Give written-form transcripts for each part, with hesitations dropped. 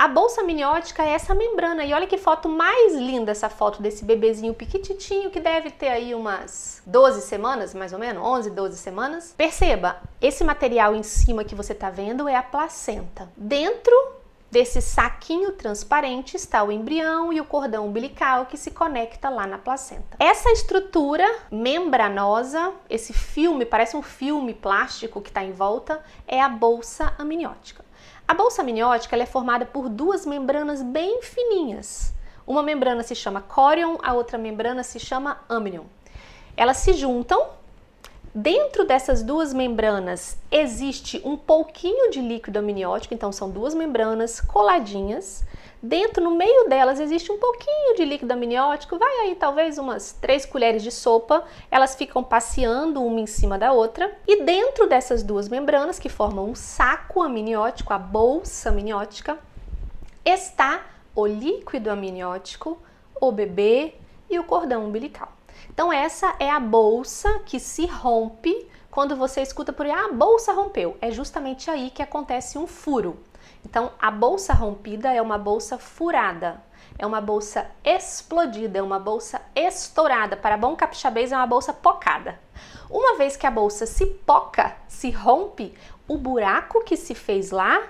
A bolsa amniótica é essa membrana, e olha que foto mais linda essa foto desse bebezinho piquititinho que deve ter aí umas 12 semanas, mais ou menos, 11, 12 semanas. Perceba, esse material em cima que você tá vendo é a placenta. Dentro desse saquinho transparente está o embrião e o cordão umbilical que se conecta lá na placenta. Essa estrutura membranosa, esse filme, parece um filme plástico que está em volta, é a bolsa amniótica. A bolsa amniótica ela é formada por duas membranas bem fininhas. Uma membrana se chama corion, a outra membrana se chama amnion. Elas se juntam. Dentro dessas duas membranas existe um pouquinho de líquido amniótico, então são duas membranas coladinhas. Dentro, no meio delas, existe um pouquinho de líquido amniótico, vai aí talvez umas 3 colheres de sopa, elas ficam passeando uma em cima da outra. E dentro dessas duas membranas, que formam um saco amniótico, a bolsa amniótica, está o líquido amniótico, o bebê e o cordão umbilical. Então essa é a bolsa que se rompe quando você escuta por aí, a bolsa rompeu. É justamente aí que acontece um furo. Então a bolsa rompida é uma bolsa furada, é uma bolsa explodida, é uma bolsa estourada. Para bom capixabês é uma bolsa pocada. Uma vez que a bolsa se poca, se rompe, o buraco que se fez lá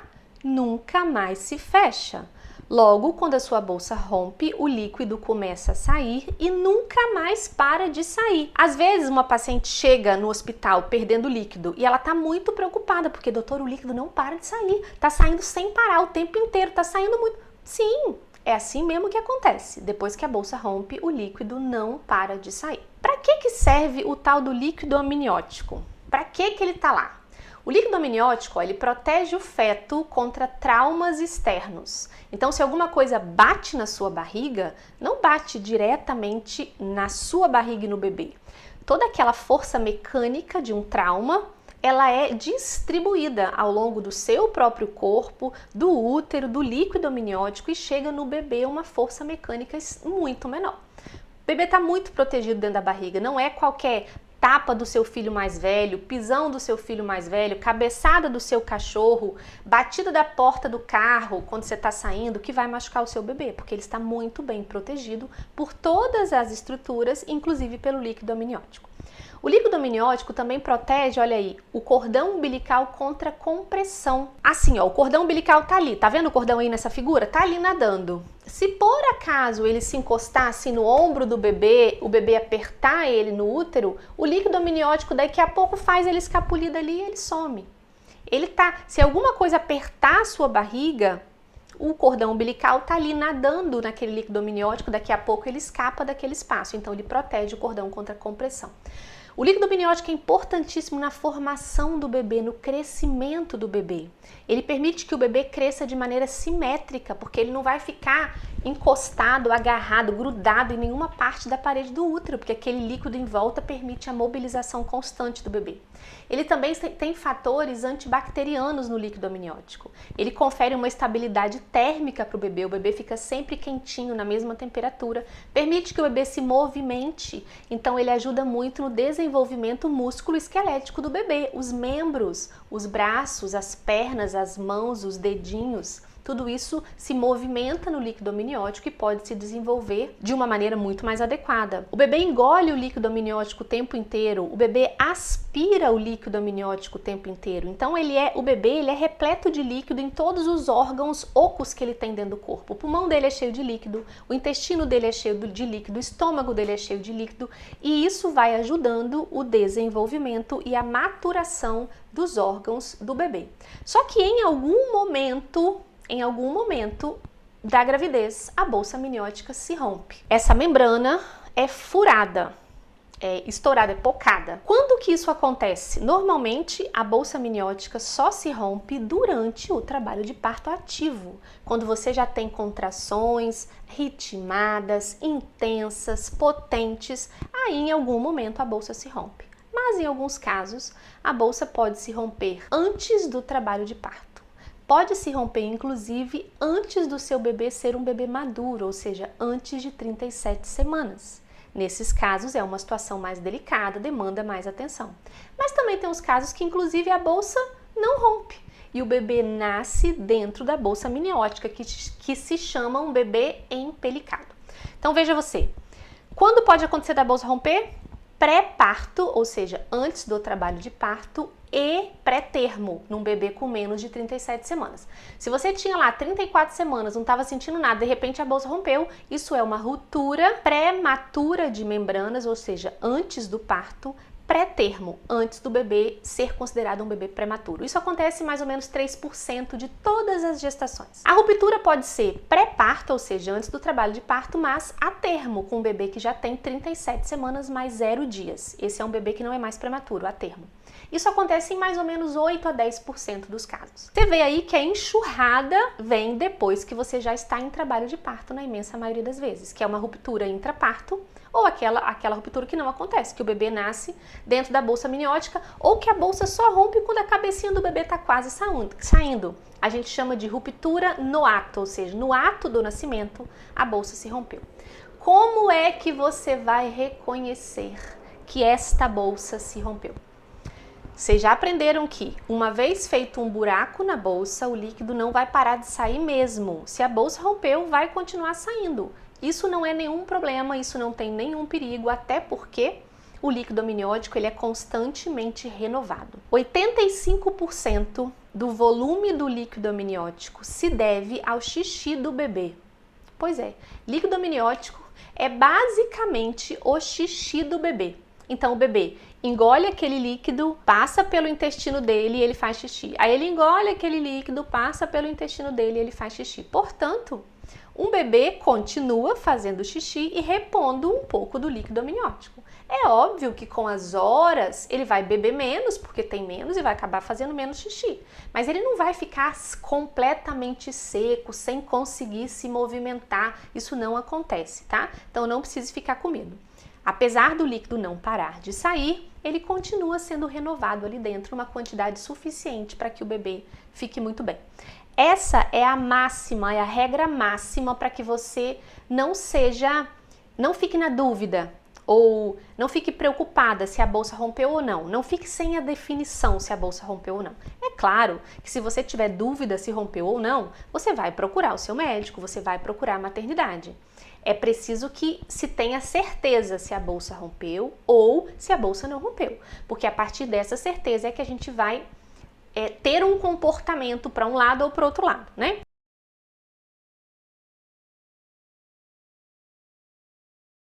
nunca mais se fecha. Logo, quando a sua bolsa rompe, o líquido começa a sair e nunca mais para de sair. Às vezes, uma paciente chega no hospital perdendo líquido e ela está muito preocupada, porque, doutor, o líquido não para de sair, está saindo sem parar o tempo inteiro, está saindo muito. Sim, é assim mesmo que acontece. Depois que a bolsa rompe, o líquido não para de sair. Para que serve o tal do líquido amniótico? Para que ele está lá? O líquido amniótico, ele protege o feto contra traumas externos. Então, se alguma coisa bate na sua barriga, não bate diretamente na sua barriga e no bebê. Toda aquela força mecânica de um trauma, ela é distribuída ao longo do seu próprio corpo, do útero, do líquido amniótico e chega no bebê uma força mecânica muito menor. O bebê está muito protegido dentro da barriga, não é qualquer tapa do seu filho mais velho, pisão do seu filho mais velho, cabeçada do seu cachorro, batida da porta do carro quando você está saindo, que vai machucar o seu bebê, porque ele está muito bem protegido por todas as estruturas, inclusive pelo líquido amniótico. O líquido amniótico também protege, olha aí, o cordão umbilical contra compressão. Assim, ó, o cordão umbilical tá ali, tá vendo o cordão aí nessa figura? Tá ali nadando. Se por acaso ele se encostar assim no ombro do bebê, o bebê apertar ele no útero, o líquido amniótico daqui a pouco faz ele escapulir dali e ele some. Se alguma coisa apertar a sua barriga, o cordão umbilical tá ali nadando naquele líquido amniótico, daqui a pouco ele escapa daquele espaço, então ele protege o cordão contra a compressão. O líquido amniótico é importantíssimo na formação do bebê, no crescimento do bebê. Ele permite que o bebê cresça de maneira simétrica, porque ele não vai ficar encostado, agarrado, grudado em nenhuma parte da parede do útero, porque aquele líquido em volta permite a mobilização constante do bebê. Ele também tem fatores antibacterianos no líquido amniótico. Ele confere uma estabilidade térmica para o bebê fica sempre quentinho, na mesma temperatura, permite que o bebê se movimente, então ele ajuda muito no desenvolvimento músculo-esquelético do bebê, os membros, os braços, as pernas, as mãos, os dedinhos. Tudo isso se movimenta no líquido amniótico e pode se desenvolver de uma maneira muito mais adequada. O bebê engole o líquido amniótico o tempo inteiro, o bebê aspira o líquido amniótico o tempo inteiro. Então o bebê é repleto de líquido em todos os órgãos ocos que ele tem dentro do corpo. O pulmão dele é cheio de líquido, o intestino dele é cheio de líquido, o estômago dele é cheio de líquido e isso vai ajudando o desenvolvimento e a maturação dos órgãos do bebê. Só que em algum momento da gravidez, a bolsa amniótica se rompe. Essa membrana é furada, é estourada, é pocada. Quando que isso acontece? Normalmente, a bolsa amniótica só se rompe durante o trabalho de parto ativo, quando você já tem contrações ritmadas, intensas, potentes, aí em algum momento a bolsa se rompe. Mas em alguns casos, a bolsa pode se romper antes do trabalho de parto. Pode se romper, inclusive, antes do seu bebê ser um bebê maduro, ou seja, antes de 37 semanas. Nesses casos, é uma situação mais delicada, demanda mais atenção. Mas também tem os casos que, inclusive, a bolsa não rompe. e o bebê nasce dentro da bolsa amniótica, que se chama um bebê empelicado. Então veja você, quando pode acontecer da bolsa romper? Pré-parto, ou seja, antes do trabalho de parto, e pré-termo, num bebê com menos de 37 semanas. Se você tinha lá 34 semanas, não estava sentindo nada, de repente a bolsa rompeu, isso é uma ruptura prematura de membranas, ou seja, antes do parto, pré-termo, antes do bebê ser considerado um bebê prematuro. Isso acontece em mais ou menos 3% de todas as gestações. A ruptura pode ser pré-parto, ou seja, antes do trabalho de parto, mas a termo, com um bebê que já tem 37 semanas mais 0 dias. Esse é um bebê que não é mais prematuro, a termo. Isso acontece em mais ou menos 8 a 10% dos casos. Você vê aí que a enxurrada vem depois que você já está em trabalho de parto, na imensa maioria das vezes, que é uma ruptura intraparto, ou aquela ruptura que não acontece, que o bebê nasce dentro da bolsa amniótica, ou que a bolsa só rompe quando a cabecinha do bebê está quase saindo. A gente chama de ruptura no ato, ou seja, no ato do nascimento, a bolsa se rompeu. Como é que você vai reconhecer que esta bolsa se rompeu? Vocês já aprenderam que, uma vez feito um buraco na bolsa, o líquido não vai parar de sair mesmo. Se a bolsa rompeu, vai continuar saindo. Isso não é nenhum problema, isso não tem nenhum perigo, até porque o líquido amniótico ele é constantemente renovado. 85% do volume do líquido amniótico se deve ao xixi do bebê. Pois é, líquido amniótico é basicamente o xixi do bebê. Então o bebê engole aquele líquido, passa pelo intestino dele e ele faz xixi. Aí ele engole aquele líquido, passa pelo intestino dele e ele faz xixi. Portanto, um bebê continua fazendo xixi e repondo um pouco do líquido amniótico. É óbvio que com as horas ele vai beber menos, porque tem menos e vai acabar fazendo menos xixi. Mas ele não vai ficar completamente seco, sem conseguir se movimentar. Isso não acontece, tá? Então não precise ficar com medo. Apesar do líquido não parar de sair, ele continua sendo renovado ali dentro, uma quantidade suficiente para que o bebê fique muito bem. Essa é a máxima, é a regra máxima para que você não fique na dúvida ou não fique preocupada se a bolsa rompeu ou não. Não fique sem a definição se a bolsa rompeu ou não. É claro que se você tiver dúvida se rompeu ou não, você vai procurar o seu médico, você vai procurar a maternidade. É preciso que se tenha certeza se a bolsa rompeu ou se a bolsa não rompeu, porque a partir dessa certeza é que a gente vai ter um comportamento para um lado ou para o outro lado, né?